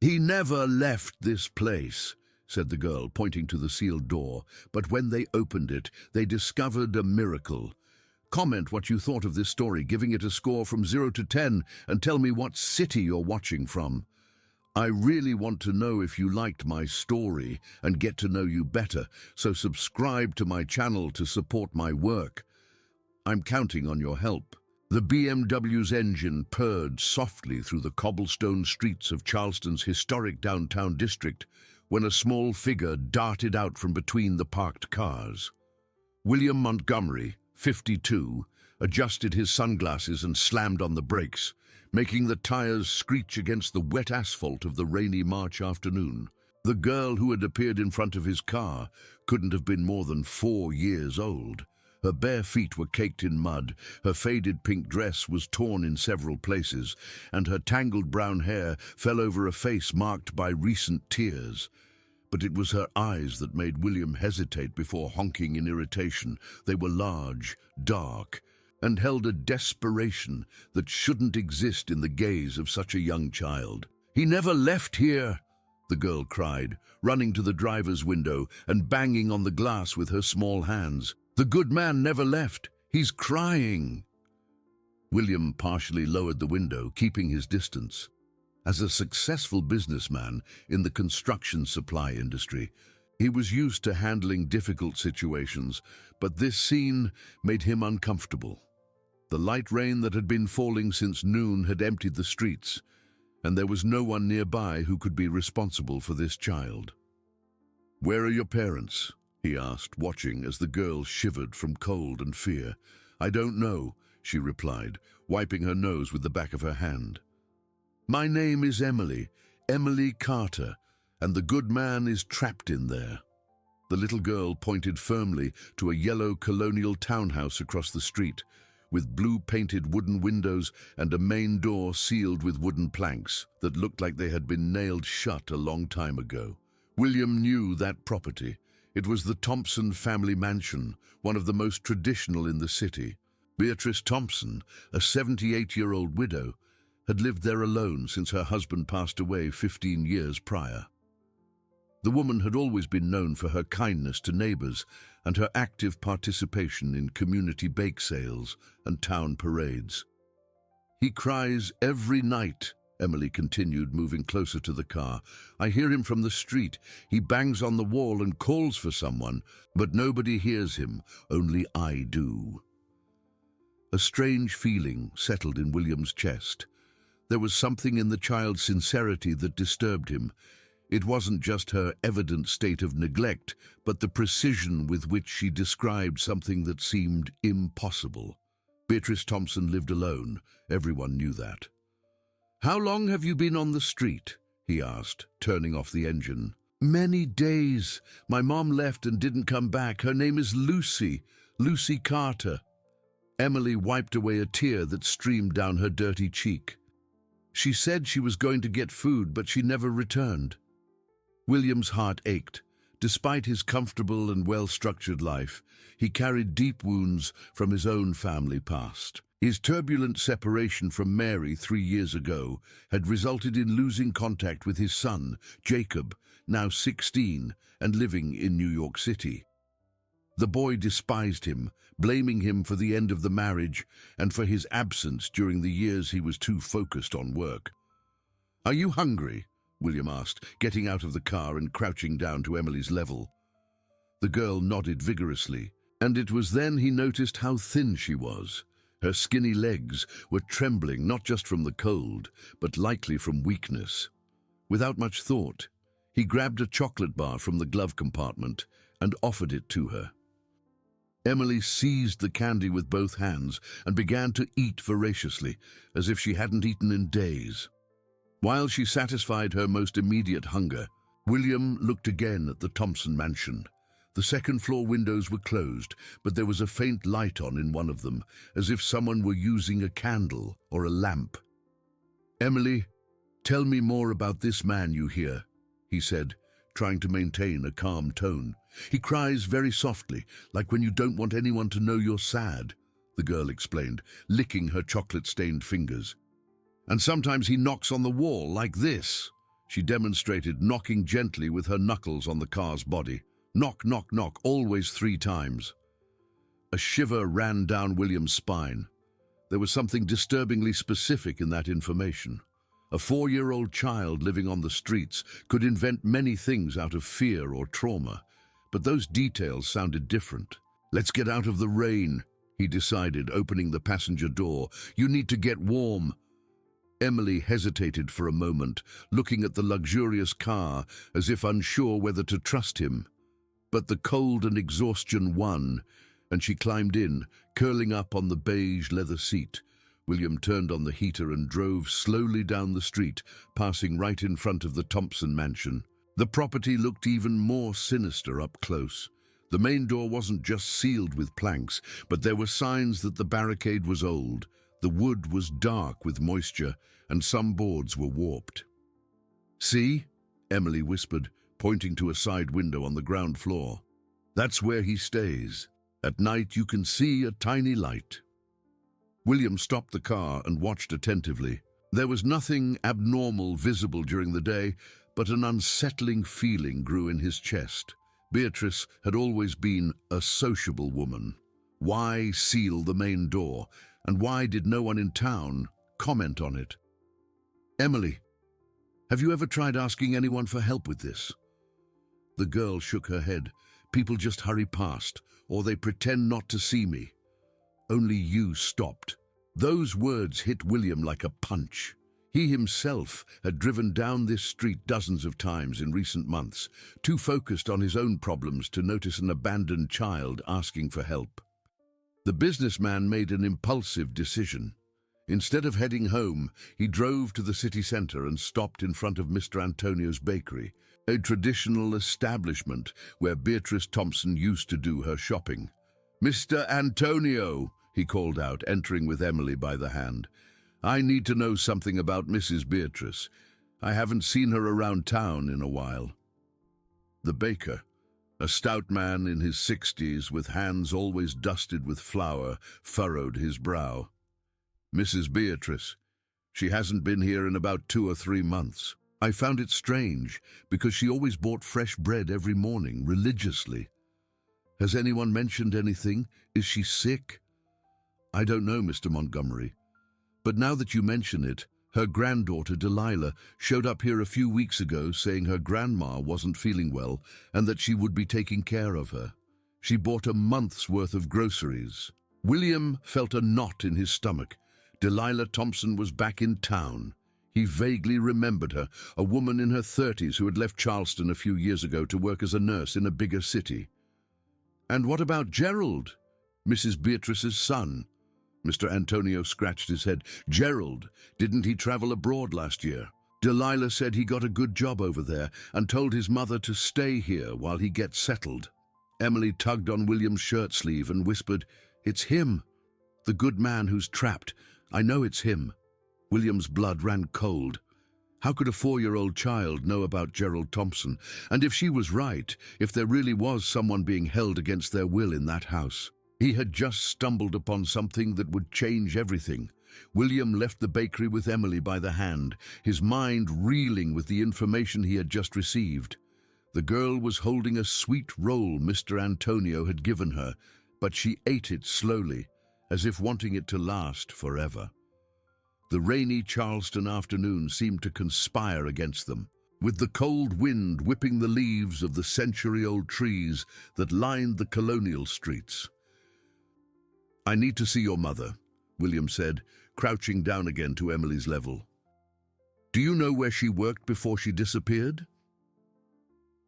"He never left this place," said the girl, pointing to the sealed door, but when they opened it, they discovered a miracle. Comment what you thought of this story, giving it a score from 0 to 10, and tell me what city you're watching from. I really want to know if you liked my story and get to know you better, so subscribe to my channel to support my work. I'm counting on your help. The BMW's engine purred softly through the cobblestone streets of Charleston's historic downtown district when a small figure darted out from between the parked cars. William Montgomery, 52, adjusted his sunglasses and slammed on the brakes, making the tires screech against the wet asphalt of the rainy March afternoon. The girl who had appeared in front of his car couldn't have been more than 4 years old. Her bare feet were caked in mud, her faded pink dress was torn in several places, and her tangled brown hair fell over a face marked by recent tears. But it was her eyes that made William hesitate before honking in irritation. They were large, dark, and held a desperation that shouldn't exist in the gaze of such a young child. "He never left here," the girl cried, running to the driver's window and banging on the glass with her small hands. "The good man never left. He's crying." William partially lowered the window, keeping his distance. As a successful businessman in the construction supply industry, he was used to handling difficult situations, but this scene made him uncomfortable. The light rain that had been falling since noon had emptied the streets, and there was no one nearby who could be responsible for this child. "Where are your parents?" he asked, watching as the girl shivered from cold and fear. "I don't know," she replied, wiping her nose with the back of her hand. "My name is Emily Carter, and the good man is trapped in there." The little girl pointed firmly to a yellow colonial townhouse across the street, with blue-painted wooden windows and a main door sealed with wooden planks that looked like they had been nailed shut a long time ago. William knew that property. It was the Thompson family mansion, one of the most traditional in the city. Beatrice Thompson, a 78-year-old widow, had lived there alone since her husband passed away 15 years prior. The woman had always been known for her kindness to neighbors and her active participation in community bake sales and town parades. "He cries every night," Emily continued, moving closer to the car. "I hear him from the street. He bangs on the wall and calls for someone, but nobody hears him, only I do." A strange feeling settled in William's chest. There was something in the child's sincerity that disturbed him. It wasn't just her evident state of neglect, but the precision with which she described something that seemed impossible. Beatrice Thompson lived alone. Everyone knew that. "How long have you been on the street?" he asked, turning off the engine. "Many days. My mom left and didn't come back. Her name is Lucy Carter." Emily wiped away a tear that streamed down her dirty cheek. "She said she was going to get food, but she never returned." William's heart ached. Despite his comfortable and well-structured life, he carried deep wounds from his own family past. His turbulent separation from Mary 3 years ago had resulted in losing contact with his son, Jacob, now 16 and living in New York City. The boy despised him, blaming him for the end of the marriage and for his absence during the years he was too focused on work. "Are you hungry?" William asked, getting out of the car and crouching down to Emily's level. The girl nodded vigorously, and it was then he noticed how thin she was. Her skinny legs were trembling not just from the cold, but likely from weakness. Without much thought, he grabbed a chocolate bar from the glove compartment and offered it to her. Emily seized the candy with both hands and began to eat voraciously, as if she hadn't eaten in days. While she satisfied her most immediate hunger, William looked again at the Thompson mansion. The second-floor windows were closed, but there was a faint light on in one of them, as if someone were using a candle or a lamp. "Emily, tell me more about this man you hear," he said, trying to maintain a calm tone. "He cries very softly, like when you don't want anyone to know you're sad," the girl explained, licking her chocolate-stained fingers. "And sometimes he knocks on the wall like this." she demonstrated, knocking gently with her knuckles on the car's body. Knock, knock, knock, always 3 times. A shiver ran down William's spine. There was something disturbingly specific in that information. A 4-year-old child living on the streets could invent many things out of fear or trauma, but those details sounded different. "Let's get out of the rain," he decided, opening the passenger door. "You need to get warm." Emily hesitated for a moment, looking at the luxurious car as if unsure whether to trust him. But the cold and exhaustion won, and she climbed in, curling up on the beige leather seat. William turned on the heater and drove slowly down the street, passing right in front of the Thompson mansion. The property looked even more sinister up close. The main door wasn't just sealed with planks, but there were signs that the barricade was old. The wood was dark with moisture, and some boards were warped. "See?" Emily whispered, pointing to a side window on the ground floor. "That's where he stays. At night you can see a tiny light." William stopped the car and watched attentively. There was nothing abnormal visible during the day, but an unsettling feeling grew in his chest. Beatrice had always been a sociable woman. Why seal the main door, and why did no one in town comment on it? "Emily, have you ever tried asking anyone for help with this?" The girl shook her head. "People just hurry past, or they pretend not to see me. Only you stopped." Those words hit William like a punch. He himself had driven down this street dozens of times in recent months, too focused on his own problems to notice an abandoned child asking for help. The businessman made an impulsive decision. Instead of heading home, he drove to the city center and stopped in front of Mr. Antonio's bakery, a traditional establishment where Beatrice Thompson used to do her shopping. "Mr. Antonio," he called out, entering with Emily by the hand. "I need to know something about Mrs. Beatrice. I haven't seen her around town in a while." The baker, a stout man in his 60s with hands always dusted with flour, furrowed his brow. "Mrs. Beatrice. She hasn't been here in about 2 or 3 months. I found it strange, because she always bought fresh bread every morning, religiously. Has anyone mentioned anything? Is she sick?" "I don't know, Mr. Montgomery. But now that you mention it, her granddaughter, Delilah, showed up here a few weeks ago saying her grandma wasn't feeling well and that she would be taking care of her. She bought a month's worth of groceries." William felt a knot in his stomach. Delilah Thompson was back in town. He vaguely remembered her, a woman in her 30s who had left Charleston a few years ago to work as a nurse in a bigger city. "And what about Gerald, Mrs. Beatrice's son?" Mr. Antonio scratched his head. "Gerald, didn't he travel abroad last year? Delilah said he got a good job over there and told his mother to stay here while he gets settled." Emily tugged on William's shirt sleeve and whispered, "It's him, the good man who's trapped. I know it's him." William's blood ran cold. How could a 4-year-old child know about Gerald Thompson? And if she was right, if there really was someone being held against their will in that house? He had just stumbled upon something that would change everything. William left the bakery with Emily by the hand, his mind reeling with the information he had just received. The girl was holding a sweet roll Mr. Antonio had given her, but she ate it slowly, as if wanting it to last forever. The rainy Charleston afternoon seemed to conspire against them, with the cold wind whipping the leaves of the century-old trees that lined the colonial streets. "I need to see your mother," William said, crouching down again to Emily's level. "Do you know where she worked before she disappeared?"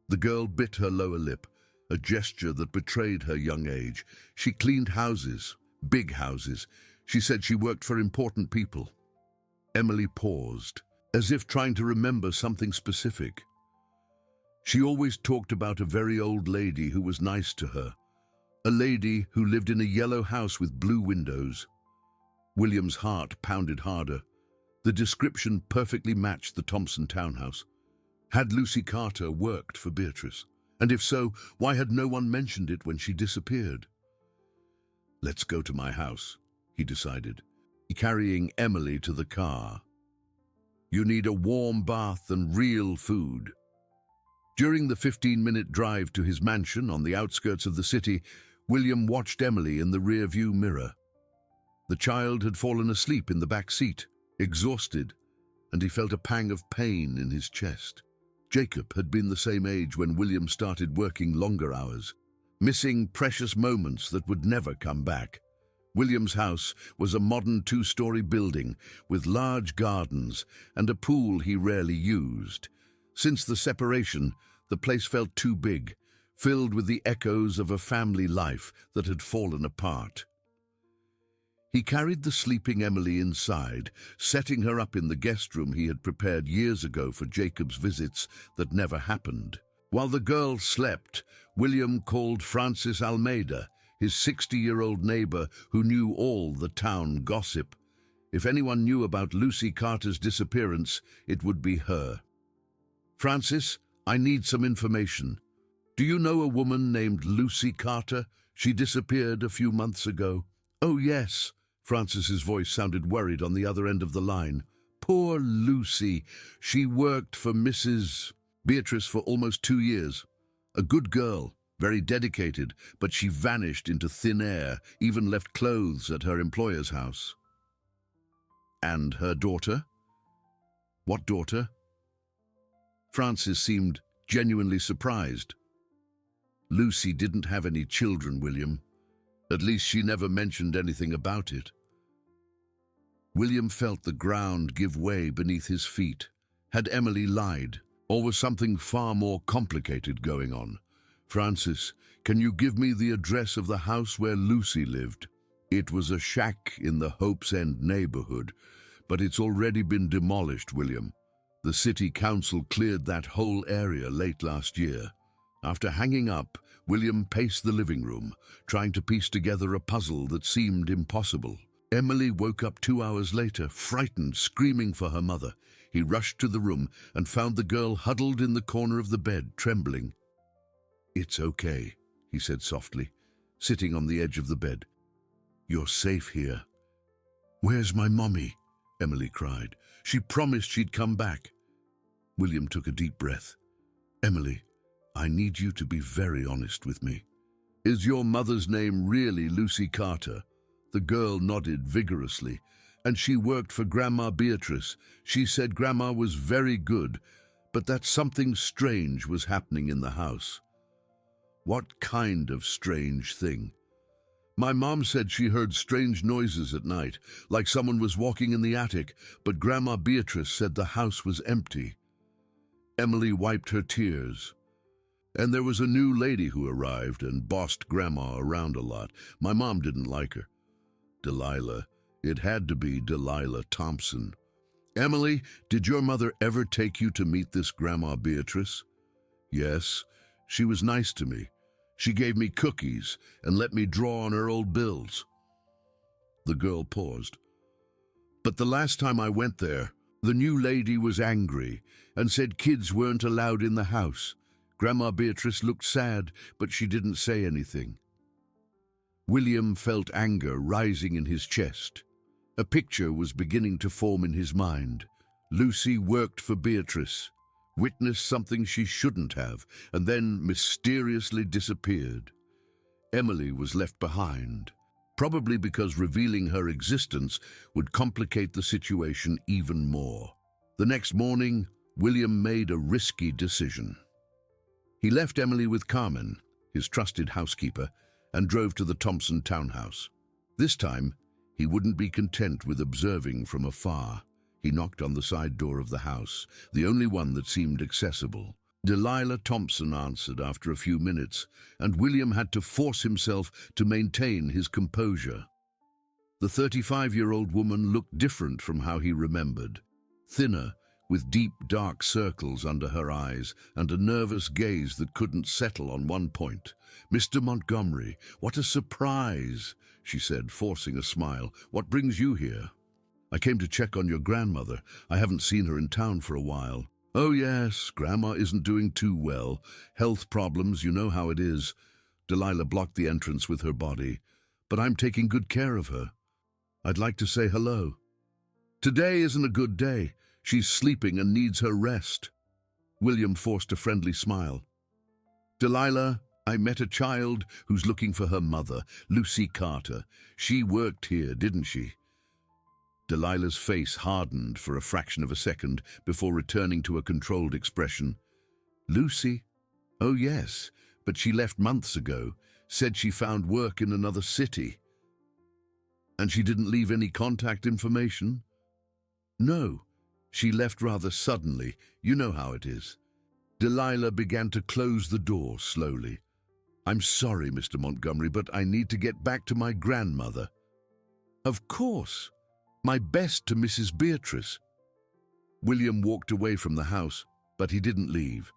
The girl bit her lower lip, a gesture that betrayed her young age. "She cleaned houses, big houses. She said she worked for important people." Emily paused, as if trying to remember something specific. "She always talked about a very old lady who was nice to her. A lady who lived in a yellow house with blue windows." William's heart pounded harder. The description perfectly matched the Thompson townhouse. Had Lucy Carter worked for Beatrice? And if so, why had no one mentioned it when she disappeared? "Let's go to my house," he decided, carrying Emily to the car. You need a warm bath and real food. During the 15-minute drive to his mansion on the outskirts of the city, William watched Emily in the rear-view mirror. The child had fallen asleep in the back seat, exhausted, and he felt a pang of pain in his chest. Jacob had been the same age when William started working longer hours, missing precious moments that would never come back. William's house was a modern two-story building with large gardens and a pool he rarely used. Since the separation, the place felt too big, filled with the echoes of a family life that had fallen apart. He carried the sleeping Emily inside, setting her up in the guest room he had prepared years ago for Jacob's visits that never happened. While the girl slept, William called Francis Almeida, his 60-year-old neighbor who knew all the town gossip. If anyone knew about Lucy Carter's disappearance, it would be her. "Francis, I need some information. Do you know a woman named Lucy Carter? She disappeared a few months ago." "Oh, yes." Francis's voice sounded worried on the other end of the line. "Poor Lucy. She worked for Mrs. Beatrice for almost 2 years. A good girl, very dedicated, but she vanished into thin air, even left clothes at her employer's house." "And her daughter?" "What daughter?" Francis seemed genuinely surprised. "Lucy didn't have any children, William. At least she never mentioned anything about it." William felt the ground give way beneath his feet. Had Emily lied, or was something far more complicated going on? "Francis, can you give me the address of the house where Lucy lived?" "It was a shack in the Hope's End neighborhood, but it's already been demolished, William. The city council cleared that whole area late last year." After hanging up, William paced the living room, trying to piece together a puzzle that seemed impossible. Emily woke up 2 hours later, frightened, screaming for her mother. He rushed to the room and found the girl huddled in the corner of the bed, trembling. "It's okay," he said softly, sitting on the edge of the bed. "You're safe here." "Where's my mommy?" Emily cried. "She promised she'd come back." William took a deep breath. "Emily, I need you to be very honest with me. Is your mother's name really Lucy Carter?" The girl nodded vigorously. "And she worked for Grandma Beatrice. She said Grandma was very good, but that something strange was happening in the house." "What kind of strange thing?" "My mom said she heard strange noises at night, like someone was walking in the attic, but Grandma Beatrice said the house was empty." Emily wiped her tears. "And there was a new lady who arrived and bossed Grandma around a lot. My mom didn't like her. Delilah. It had to be Delilah Thompson." "Emily, did your mother ever take you to meet this Grandma Beatrice?" "Yes. She was nice to me. She gave me cookies and let me draw on her old bills." The girl paused. "But the last time I went there, the new lady was angry and said kids weren't allowed in the house. Grandma Beatrice looked sad, but she didn't say anything." William felt anger rising in his chest. A picture was beginning to form in his mind. Lucy worked for Beatrice, witnessed something she shouldn't have, and then mysteriously disappeared. Emily was left behind, probably because revealing her existence would complicate the situation even more. The next morning, William made a risky decision. He left Emily with Carmen, his trusted housekeeper, and drove to the Thompson townhouse. This time, he wouldn't be content with observing from afar. He knocked on the side door of the house, the only one that seemed accessible. Delilah Thompson answered after a few minutes, and William had to force himself to maintain his composure. The 35-year-old woman looked different from how he remembered. Thinner, with deep, dark circles under her eyes and a nervous gaze that couldn't settle on one point. "Mr. Montgomery, what a surprise," she said, forcing a smile. "What brings you here?" "I came to check on your grandmother. I haven't seen her in town for a while." "Oh yes, Grandma isn't doing too well. Health problems, you know how it is." Delilah blocked the entrance with her body. "But I'm taking good care of her. I'd like to say hello." "Today isn't a good day. She's sleeping and needs her rest." William forced a friendly smile. "Delilah, I met a child who's looking for her mother, Lucy Carter. She worked here, didn't she?" Delilah's face hardened for a fraction of a second before returning to a controlled expression. "Lucy? Oh yes, but she left months ago, said she found work in another city." "And she didn't leave any contact information?" "No, she left rather suddenly. You know how it is." Delilah began to close the door slowly. "I'm sorry, Mr. Montgomery, but I need to get back to my grandmother." "Of course. My best to Mrs. Beatrice." William walked away from the house, but he didn't leave.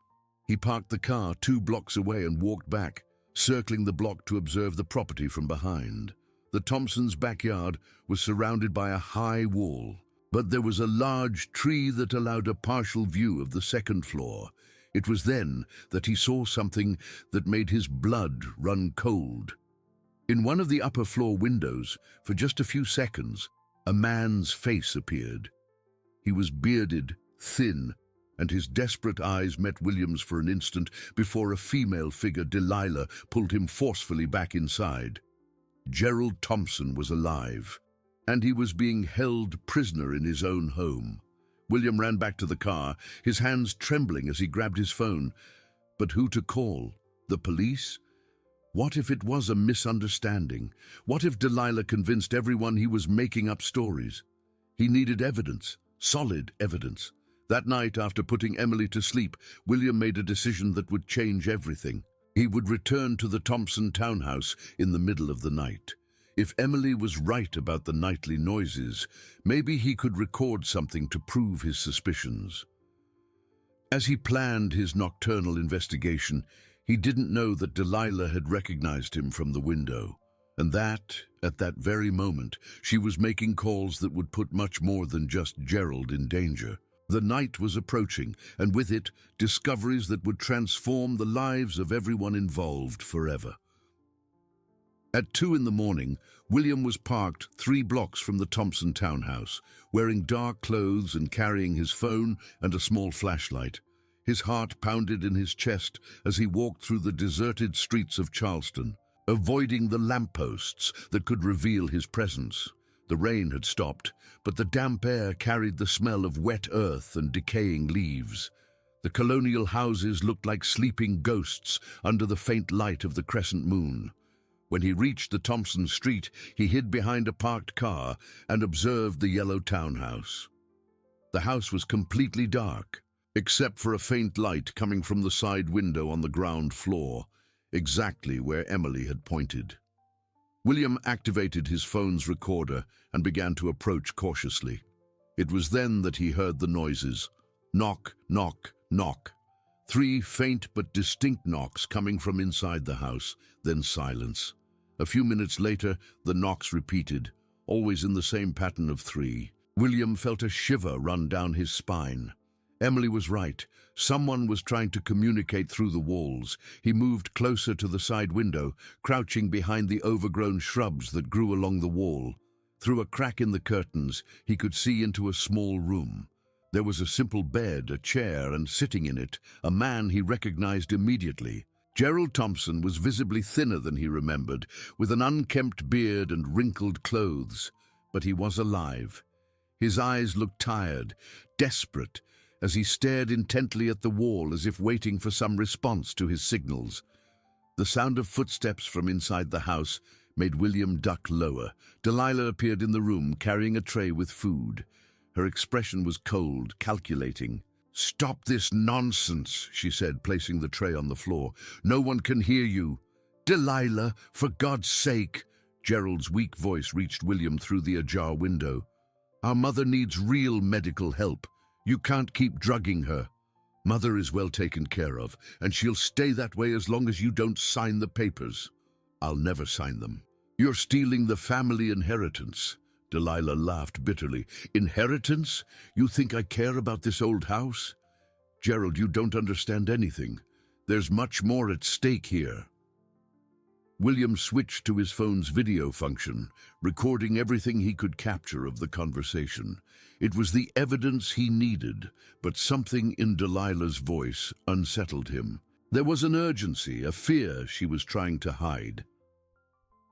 He parked the car 2 blocks away and walked back, circling the block to observe the property from behind. The Thompsons' backyard was surrounded by a high wall, but there was a large tree that allowed a partial view of the second floor. It was then that he saw something that made his blood run cold. In one of the upper floor windows, for just a few seconds, a man's face appeared. He was bearded, thin, and his desperate eyes met William's for an instant before a female figure, Delilah, pulled him forcefully back inside. Gerald Thompson was alive, and he was being held prisoner in his own home. William ran back to the car, his hands trembling as he grabbed his phone. But who to call? The police? What if it was a misunderstanding? What if Delilah convinced everyone he was making up stories? He needed evidence, solid evidence. That night, after putting Emily to sleep, William made a decision that would change everything. He would return to the Thompson townhouse in the middle of the night. If Emily was right about the nightly noises, maybe he could record something to prove his suspicions. As he planned his nocturnal investigation, he didn't know that Delilah had recognized him from the window, and that, at that very moment, she was making calls that would put much more than just Gerald in danger. The night was approaching, and with it, discoveries that would transform the lives of everyone involved forever. At 2 in the morning, William was parked 3 blocks from the Thompson townhouse, wearing dark clothes and carrying his phone and a small flashlight. His heart pounded in his chest as he walked through the deserted streets of Charleston, avoiding the lampposts that could reveal his presence. The rain had stopped, but the damp air carried the smell of wet earth and decaying leaves. The colonial houses looked like sleeping ghosts under the faint light of the crescent moon. When he reached the Thompson street, he hid behind a parked car and observed the yellow townhouse. The house was completely dark, except for a faint light coming from the side window on the ground floor, exactly where Emily had pointed. William activated his phone's recorder and began to approach cautiously. It was then that he heard the noises. Knock, knock, knock. 3 faint but distinct knocks coming from inside the house, then silence. A few minutes later, the knocks repeated, always in the same pattern of 3. William felt a shiver run down his spine. Emily was right. Someone was trying to communicate through the walls. He moved closer to the side window, crouching behind the overgrown shrubs that grew along the wall. Through a crack in the curtains, he could see into a small room. There was a simple bed, a chair, and sitting in it, a man he recognized immediately. Gerald Thompson was visibly thinner than he remembered, with an unkempt beard and wrinkled clothes. But he was alive. His eyes looked tired, desperate, as he stared intently at the wall as if waiting for some response to his signals. The sound of footsteps from inside the house made William duck lower. Delilah appeared in the room, carrying a tray with food. Her expression was cold, calculating. "Stop this nonsense," she said, placing the tray on the floor. "No one can hear you." "Delilah, for God's sake!" Gerald's weak voice reached William through the ajar window. "Our mother needs real medical help. You can't keep drugging her. Mother is well taken care of, and she'll stay that way as long as you don't sign the papers." "I'll never sign them." "You're stealing the family inheritance." Delilah laughed bitterly. "Inheritance? You think I care about this old house?" "Gerald, you don't understand anything. There's much more at stake here." William switched to his phone's video function, recording everything he could capture of the conversation. It was the evidence he needed, but something in Delilah's voice unsettled him. There was an urgency, a fear she was trying to hide.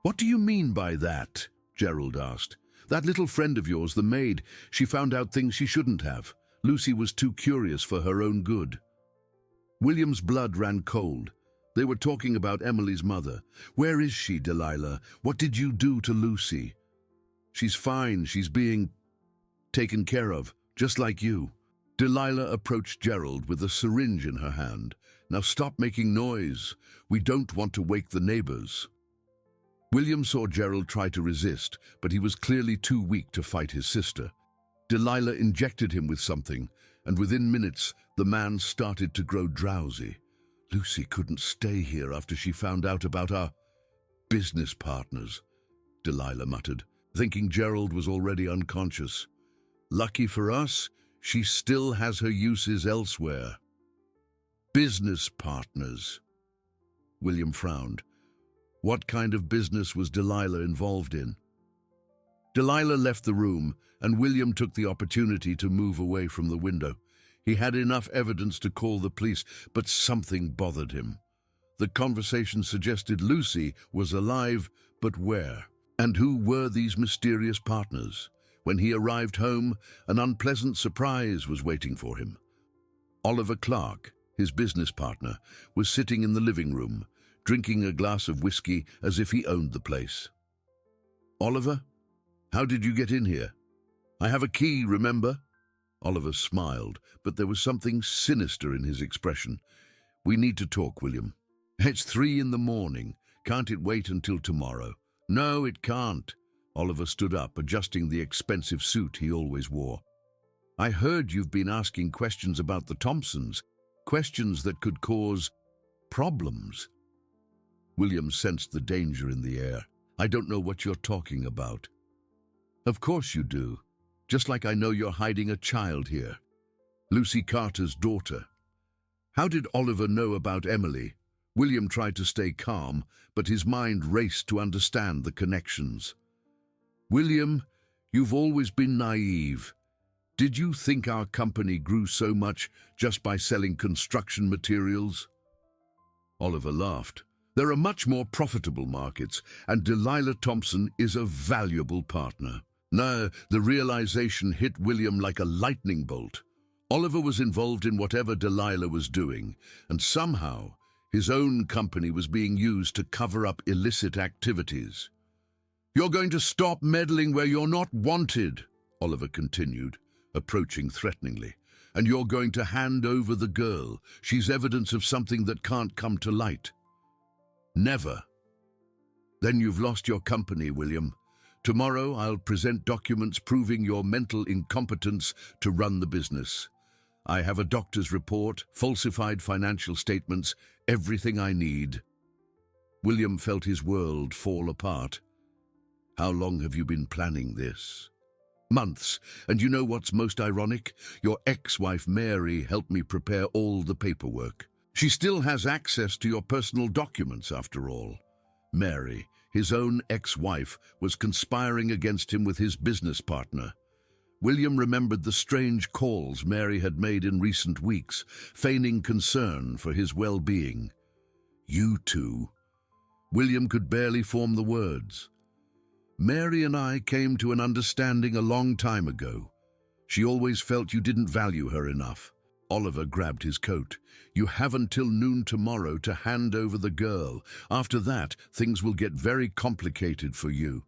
"What do you mean by that?" Gerald asked. "That little friend of yours, the maid, she found out things she shouldn't have. Lucy was too curious for her own good." William's blood ran cold. They were talking about Emily's mother. "Where is she, Delilah? What did you do to Lucy?" "She's fine. She's being taken care of, just like you." Delilah approached Gerald with a syringe in her hand. "Now stop making noise. We don't want to wake the neighbors." William saw Gerald try to resist, but he was clearly too weak to fight his sister. Delilah injected him with something, and within minutes the man started to grow drowsy. "Lucy couldn't stay here after she found out about our business partners," Delilah muttered, thinking Gerald was already unconscious. "Lucky for us, she still has her uses elsewhere." Business partners. William frowned. What kind of business was Delilah involved in? Delilah left the room, and William took the opportunity to move away from the window. He had enough evidence to call the police, but something bothered him. The conversation suggested Lucy was alive, but where? And who were these mysterious partners? When he arrived home, an unpleasant surprise was waiting for him. Oliver Clark, his business partner, was sitting in the living room, drinking a glass of whiskey as if he owned the place. "Oliver, how did you get in here? I have a key, remember?" Oliver smiled, but there was something sinister in his expression. "We need to talk, William." "It's 3 a.m. Can't it wait until tomorrow?" "No, it can't." Oliver stood up, adjusting the expensive suit he always wore. "I heard you've been asking questions about the Thompsons, questions that could cause problems." William sensed the danger in the air. "I don't know what you're talking about." "Of course you do. Just like I know you're hiding a child here. Lucy Carter's daughter." "How did Oliver know about Emily?" William tried to stay calm, but his mind raced to understand the connections. "William, you've always been naive. Did you think our company grew so much just by selling construction materials?" Oliver laughed. "There are much more profitable markets, and Delilah Thompson is a valuable partner." No, the realization hit William like a lightning bolt. Oliver was involved in whatever Delilah was doing, and somehow his own company was being used to cover up illicit activities. "You're going to stop meddling where you're not wanted," Oliver continued, approaching threateningly. "And you're going to hand over the girl. She's evidence of something that can't come to light." "Never." "Then you've lost your company, William. Tomorrow I'll present documents proving your mental incompetence to run the business. I have a doctor's report, falsified financial statements, everything I need." William felt his world fall apart. "How long have you been planning this?" "Months. And you know what's most ironic? Your ex-wife Mary helped me prepare all the paperwork. She still has access to your personal documents, after all." Mary, his own ex-wife, was conspiring against him with his business partner. William remembered the strange calls Mary had made in recent weeks, feigning concern for his well-being. "You two." William could barely form the words. "Mary and I came to an understanding a long time ago. She always felt you didn't value her enough." Oliver grabbed his coat. "You have until noon tomorrow to hand over the girl. After that, things will get very complicated for you."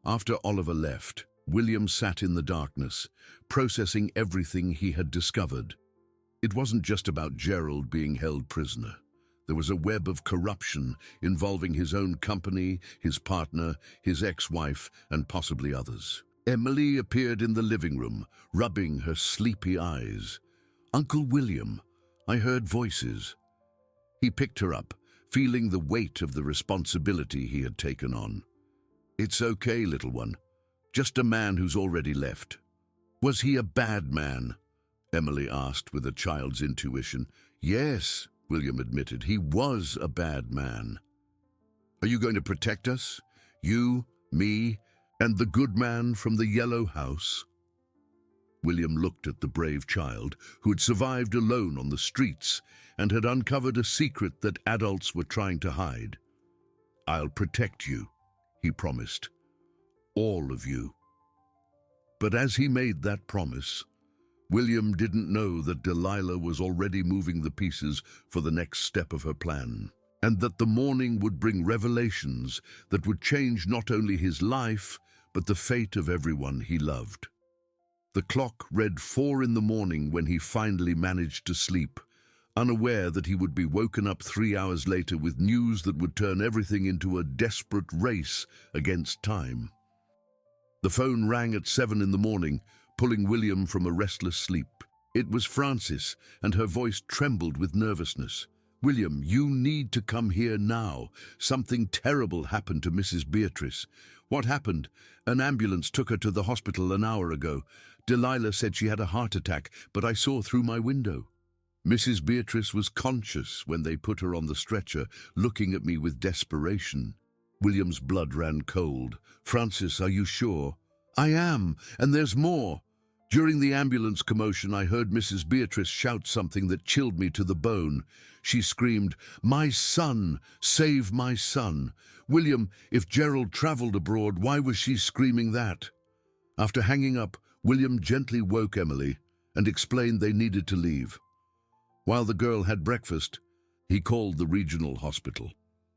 After Oliver left, William sat in the darkness, processing everything he had discovered. It wasn't just about Gerald being held prisoner. There was a web of corruption involving his own company, his partner, his ex-wife, and possibly others. Emily appeared in the living room, rubbing her sleepy eyes. "Uncle William, I heard voices." He picked her up, feeling the weight of the responsibility he had taken on. "It's okay, little one. Just a man who's already left." "Was he a bad man?" Emily asked with a child's intuition. "Yes," William admitted, "he was a bad man." Are you going to protect us? You, me, and the good man from the yellow house?" William looked at the brave child who had survived alone on the streets and had uncovered a secret that adults were trying to hide. "I'll protect you," he promised. "All of you." But as he made that promise, William didn't know that Delilah was already moving the pieces for the next step of her plan, and that the morning would bring revelations that would change not only his life, but the fate of everyone he loved. The clock read 4 in the morning when he finally managed to sleep, unaware that he would be woken up 3 hours later with news that would turn everything into a desperate race against time. The phone rang at 7 in the morning, pulling William from a restless sleep. It was Frances, and her voice trembled with nervousness. "William, you need to come here now. Something terrible happened to Mrs. Beatrice." "What happened?" "An ambulance took her to the hospital an hour ago. Delilah said she had a heart attack, but I saw through my window." Mrs. Beatrice was conscious when they put her on the stretcher, looking at me with desperation. William's blood ran cold. "Frances, are you sure?" "I am, and there's more." During the ambulance commotion, I heard Mrs. Beatrice shout something that chilled me to the bone. She screamed, "My son! Save my son!" "William, if Gerald traveled abroad, why was she screaming that?" After hanging up, William gently woke Emily and explained they needed to leave. While the girl had breakfast, he called the regional hospital.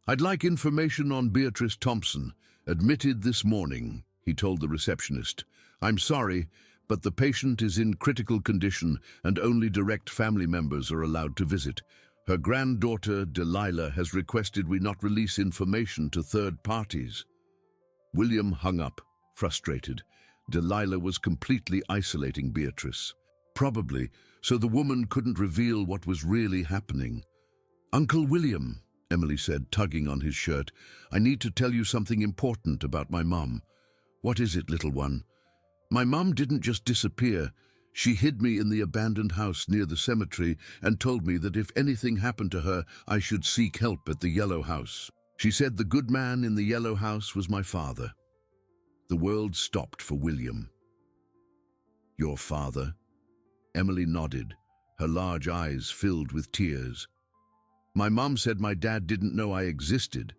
"I'd like information on Beatrice Thompson, admitted this morning," he told the receptionist. "I'm sorry, but the patient is in critical condition and only direct family members are allowed to visit. Her granddaughter, Delilah, has requested we not release information to third parties." William hung up, frustrated. Delilah was completely isolating Beatrice. Probably, so the woman couldn't reveal what was really happening. "Uncle William," Emily said, tugging on his shirt, "I need to tell you something important about my mom." "What is it, little one?" "My mom didn't just disappear. She hid me in the abandoned house near the cemetery and told me that if anything happened to her, I should seek help at the yellow house. She said the good man in the yellow house was my father." The world stopped for William. "Your father?" Emily nodded, her large eyes filled with tears. "My mom said my dad didn't know I existed,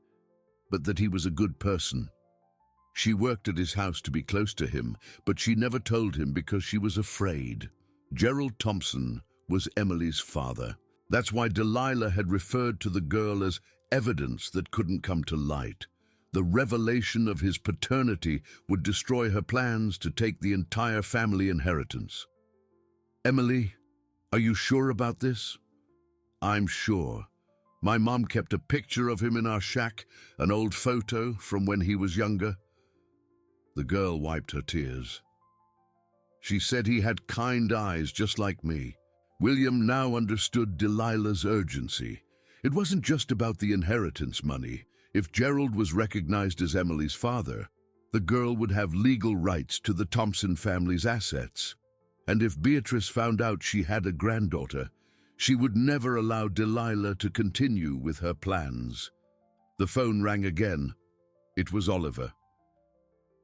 but that he was a good person. She worked at his house to be close to him, but she never told him because she was afraid." Gerald Thompson was Emily's father. That's why Delilah had referred to the girl as evidence that couldn't come to light. The revelation of his paternity would destroy her plans to take the entire family inheritance. "Emily, are you sure about this?" "I'm sure. My mom kept a picture of him in our shack, an old photo from when he was younger." The girl wiped her tears. "She said he had kind eyes just like me." William now understood Delilah's urgency. It wasn't just about the inheritance money. If Gerald was recognized as Emily's father, the girl would have legal rights to the Thompson family's assets. And if Beatrice found out she had a granddaughter, she would never allow Delilah to continue with her plans. The phone rang again. It was Oliver.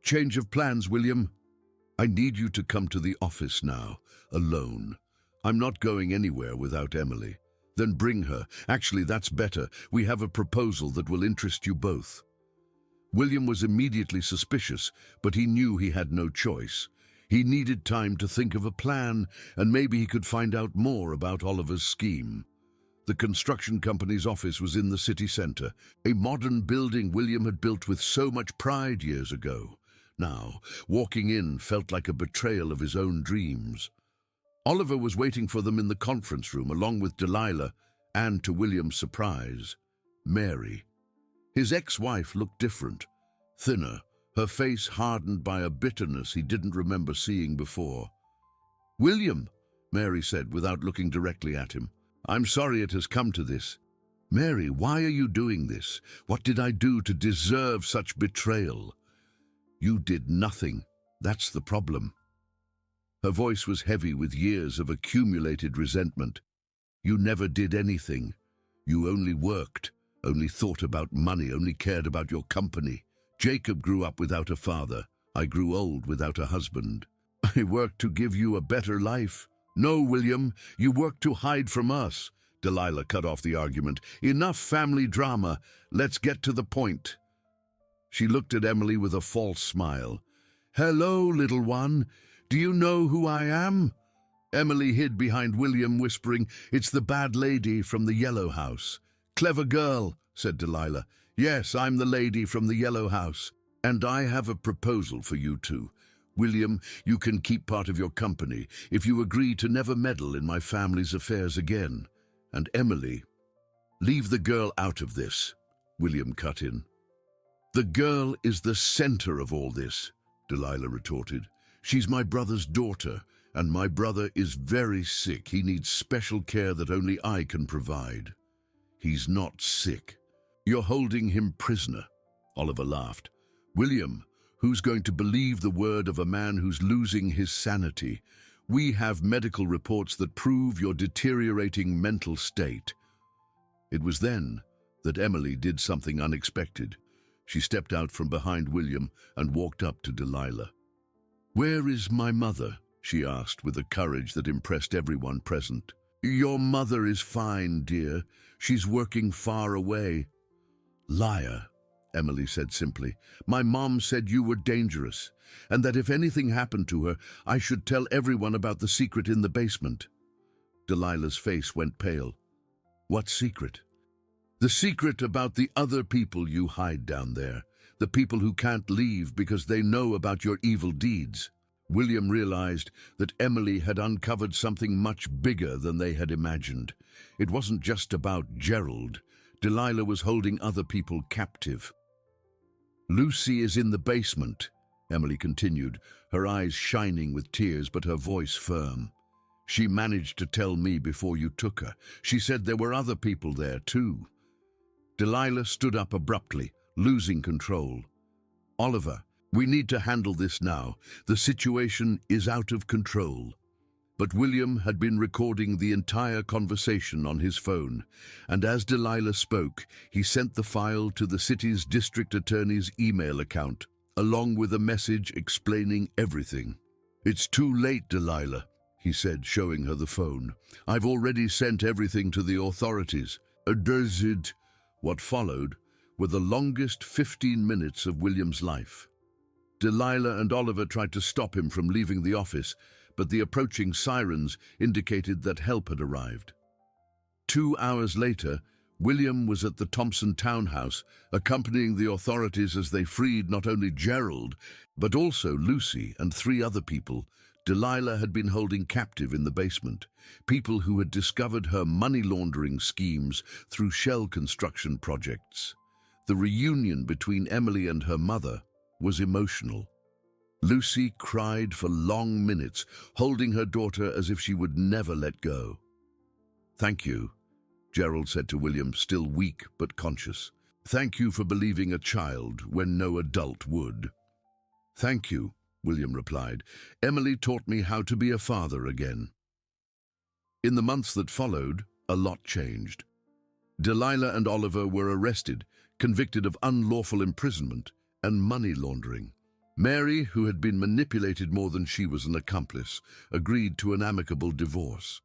"Change of plans, William. I need you to come to the office now, alone. I'm not going anywhere without Emily." "Then bring her. Actually, that's better. We have a proposal that will interest you both." William was immediately suspicious, but he knew he had no choice. He needed time to think of a plan, and maybe he could find out more about Oliver's scheme. The construction company's office was in the city center, a modern building William had built with so much pride years ago. Now, walking in felt like a betrayal of his own dreams. Oliver was waiting for them in the conference room, along with Delilah, and, to William's surprise, Mary. His ex-wife looked different, thinner, her face hardened by a bitterness he didn't remember seeing before. "William," Mary said without looking directly at him, "I'm sorry it has come to this." "Mary, why are you doing this? What did I do to deserve such betrayal?" "You did nothing. That's the problem." Her voice was heavy with years of accumulated resentment. "You never did anything. You only worked, only thought about money, only cared about your company. Jacob grew up without a father. I grew old without a husband. I worked to give you a better life. No, William, you worked to hide from us. Delilah cut off the argument. Enough family drama. Let's get to the point. She looked at Emily with a false smile. Hello, little one. Do you know who I am? Emily hid behind William, whispering, It's the bad lady from the yellow house. Clever girl, said Delilah. Yes, I'm the lady from the yellow house. And I have a proposal for you two. William, you can keep part of your company if you agree to never meddle in my family's affairs again. And Emily, leave the girl out of this, William cut in. The girl is the center of all this, Delilah retorted. She's my brother's daughter, and my brother is very sick. He needs special care that only I can provide. He's not sick. You're holding him prisoner. Oliver laughed. William, who's going to believe the word of a man who's losing his sanity? We have medical reports that prove your deteriorating mental state. It was then that Emily did something unexpected. She stepped out from behind William and walked up to Delilah. Where is my mother? She asked with a courage that impressed everyone present. Your mother is fine, dear. She's working far away. Liar, Emily said simply. My mom said you were dangerous, and that if anything happened to her, I should tell everyone about the secret in the basement. Delilah's face went pale. What secret? The secret about the other people you hide down there, the people who can't leave because they know about your evil deeds. William realized that Emily had uncovered something much bigger than they had imagined. It wasn't just about Gerald. Delilah was holding other people captive. Lucy is in the basement, Emily continued, her eyes shining with tears but her voice firm. She managed to tell me before you took her. She said there were other people there too. Delilah stood up abruptly, losing control. Oliver, we need to handle this now. The situation is out of control. But William had been recording the entire conversation on his phone, and as Delilah spoke, he sent the file to the city's district attorney's email account, along with a message explaining everything. It's too late, Delilah, he said, showing her the phone. I've already sent everything to the authorities. Does it? What followed were the longest 15 minutes of William's life. Delilah and Oliver tried to stop him from leaving the office, but the approaching sirens indicated that help had arrived. 2 hours later, William was at the Thompson townhouse, accompanying the authorities as they freed not only Gerald, but also Lucy and 3 other people Delilah had been holding captive in the basement, people who had discovered her money laundering schemes through shell construction projects. The reunion between Emily and her mother was emotional. Lucy cried for long minutes, holding her daughter as if she would never let go. Thank you, Gerald said to William, still weak but conscious. Thank you for believing a child when no adult would. Thank you, William replied. Emily taught me how to be a father again. In the months that followed, a lot changed. Delilah and Oliver were arrested, convicted of unlawful imprisonment and money laundering. Mary, who had been manipulated more than she was an accomplice, agreed to an amicable divorce.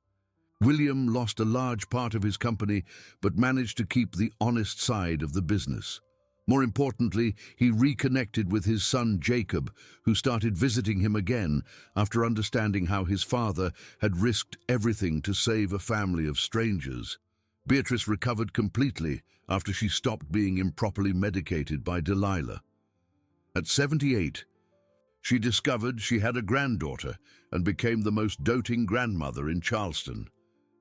William lost a large part of his company, but managed to keep the honest side of the business. More importantly, he reconnected with his son Jacob, who started visiting him again after understanding how his father had risked everything to save a family of strangers. Beatrice recovered completely after she stopped being improperly medicated by Delilah. At 78, she discovered she had a granddaughter and became the most doting grandmother in Charleston.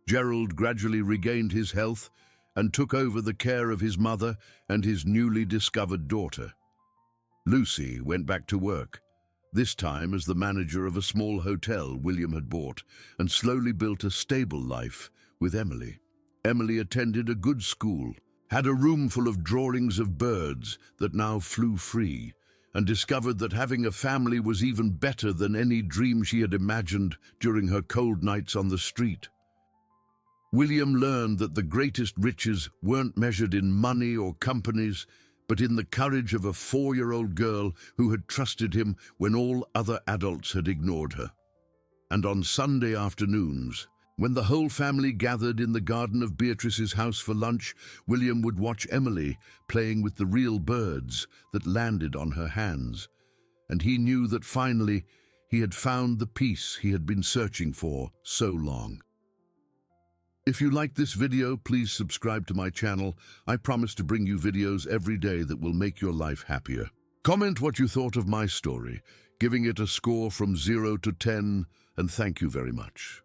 Gerald gradually regained his health and took over the care of his mother and his newly discovered daughter. Lucy went back to work, this time as the manager of a small hotel William had bought, and slowly built a stable life with Emily. Emily attended a good school, had a room full of drawings of birds that now flew free, and discovered that having a family was even better than any dream she had imagined during her cold nights on the street. William learned that the greatest riches weren't measured in money or companies, but in the courage of a 4-year-old girl who had trusted him when all other adults had ignored her. And on Sunday afternoons, when the whole family gathered in the garden of Beatrice's house for lunch, William would watch Emily playing with the real birds that landed on her hands. And he knew that finally he had found the peace he had been searching for so long. If you liked this video, please subscribe to my channel. I promise to bring you videos every day that will make your life happier. Comment what you thought of my story, giving it a score from 0 to 10, and thank you very much.